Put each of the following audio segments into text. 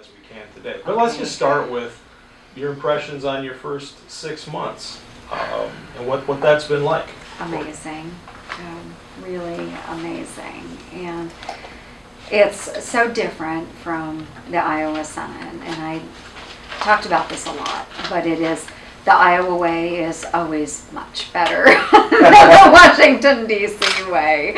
as we can today. But let's just start with your impressions on your first 6 months and what that's been like. Amazing, really amazing, and it's so different from the Iowa Senate, and I talked about this a lot, but it is, the Iowa way is always much better than the Washington DC way.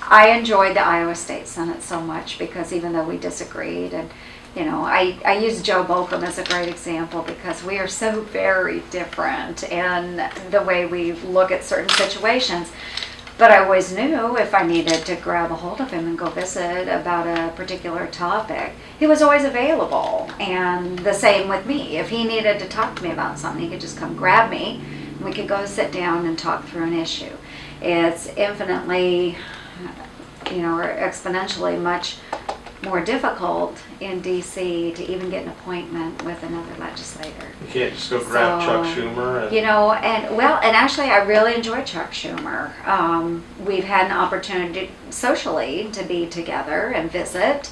I enjoyed the Iowa State Senate so much because even though we disagreed, and I use Joe Bolcom as a great example because we are so very different in the way we look at certain situations. But I always knew if I needed to grab a hold of him and go visit about a particular topic, he was always available. And the same with me. If he needed to talk to me about something, he could just come grab me and we could go sit down and talk through an issue. It's infinitely, or exponentially much more difficult in DC to even get an appointment with another legislator. You can't just go grab Chuck Schumer. And actually I really enjoy Chuck Schumer. We've had an opportunity socially to be together and visit,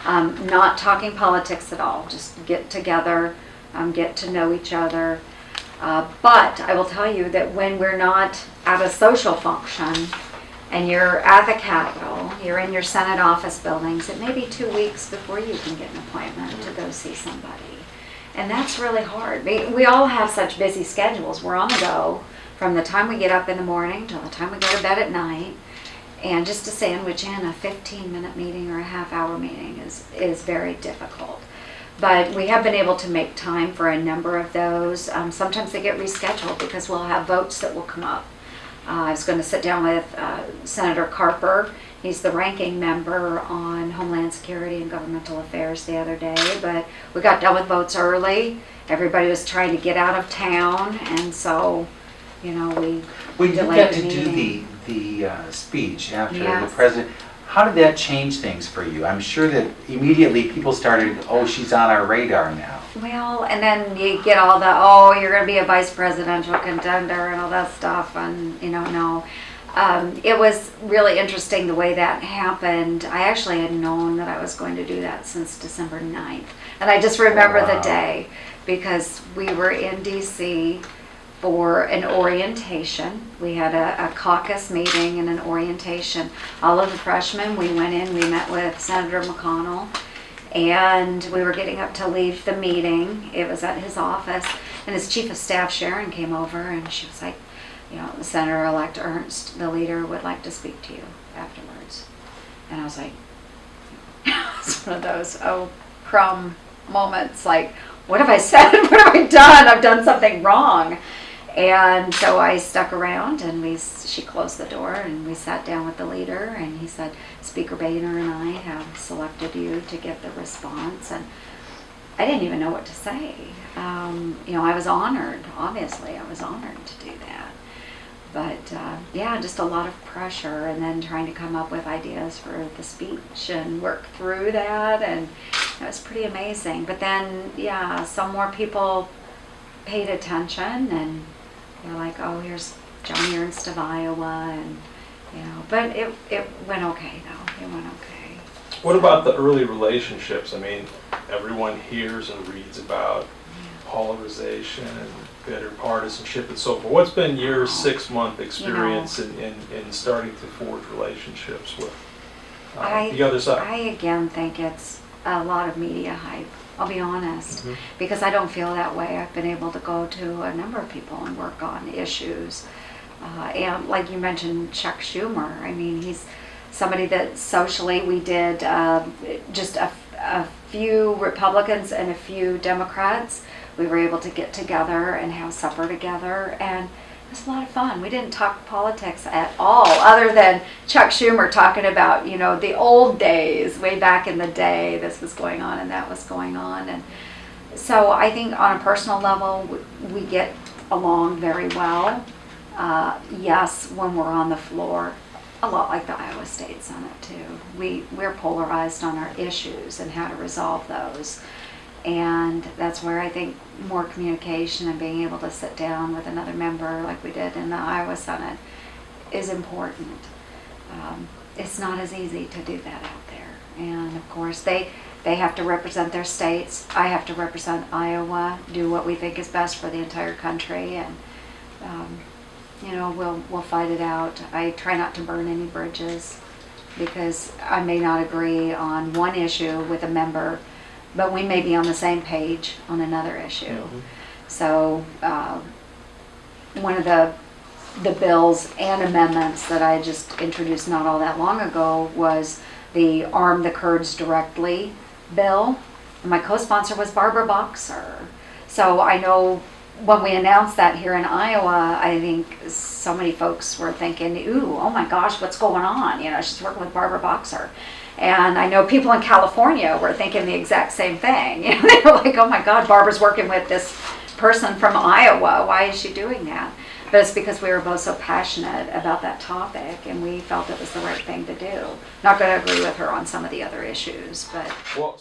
not talking politics at all, just get together, get to know each other. But I will tell you that when we're not at a social function, and you're at the Capitol, you're in your Senate office buildings, it may be 2 weeks before you can get an appointment to go see somebody. And that's really hard. We all have such busy schedules. We're on the go from the time we get up in the morning till the time we go to bed at night. And just to sandwich in a 15-minute meeting or a half-hour meeting is very difficult. But we have been able to make time for a number of those. Sometimes they get rescheduled because we'll have votes that will come up. I was going to sit down with Senator Carper. He's the ranking member on Homeland Security and Governmental Affairs the other day, but we got done with votes early. Everybody was trying to get out of town, and so, we When you delayed got the to meeting. do the speech after Yes. the president, how did that change things for you? I'm sure that immediately people started, she's on our radar now. Well, and then you get all the, you're going to be a vice presidential contender and all that stuff, and no. It was really interesting the way that happened. I actually had known that I was going to do that since December 9th. And I just remember the day because we were in DC for an orientation. We had a caucus meeting and an orientation. All of the freshmen, we went in, we met with Senator McConnell, and we were getting up to leave the meeting. It was at his office, and his chief of staff, Sharon, came over, and she was like, Senator-elect Ernst, the leader, would like to speak to you afterwards. And I was like, it's one of those, crumb moments, like, what have I said? What have I done? I've done something wrong. And so I stuck around, and she closed the door, and we sat down with the leader, and he said, Speaker Boehner and I have selected you to get the response. And I didn't even know what to say. I was honored, obviously, I was honored to do that. But just a lot of pressure, and then trying to come up with ideas for the speech and work through that, and it was pretty amazing. But then, some more people paid attention, and they're like, here's Joni Ernst of Iowa, and but it went okay though. It went okay. What about the early relationships? I mean, everyone hears and reads about polarization and bitter partisanship and so forth. What's been your 6-month experience in starting to forge relationships with the other side? I again think it's a lot of media hype. I'll be honest, because I don't feel that way. I've been able to go to a number of people and work on issues. And like you mentioned, Chuck Schumer, I mean, he's somebody that socially we did just a few Republicans and a few Democrats. We were able to get together and have supper together, and it was a lot of fun. We didn't talk politics at all, other than Chuck Schumer talking about, the old days, way back in the day, this was going on and that was going on. And so I think on a personal level, we get along very well. Yes, when we're on the floor, a lot like the Iowa State Senate too. We're polarized on our issues and how to resolve those. And that's where I think more communication and being able to sit down with another member like we did in the Iowa Senate is important. It's not as easy to do that out there. And of course, they They have to represent their states. I have to represent Iowa, do what we think is best for the entire country, and we'll fight it out. I try not to burn any bridges because I may not agree on one issue with a member, but we may be on the same page on another issue. Mm-hmm. So one of the bills and amendments that I just introduced not all that long ago was the Arm the Kurds Directly bill. My co-sponsor was Barbara Boxer. So I know when we announced that here in Iowa, I think so many folks were thinking, ooh, oh my gosh, what's going on? She's working with Barbara Boxer. And I know people in California were thinking the exact same thing. They were like, oh my God, Barbara's working with this person from Iowa. Why is she doing that? But it's because we were both so passionate about that topic, and we felt it was the right thing to do. Not going to agree with her on some of the other issues, but... Well,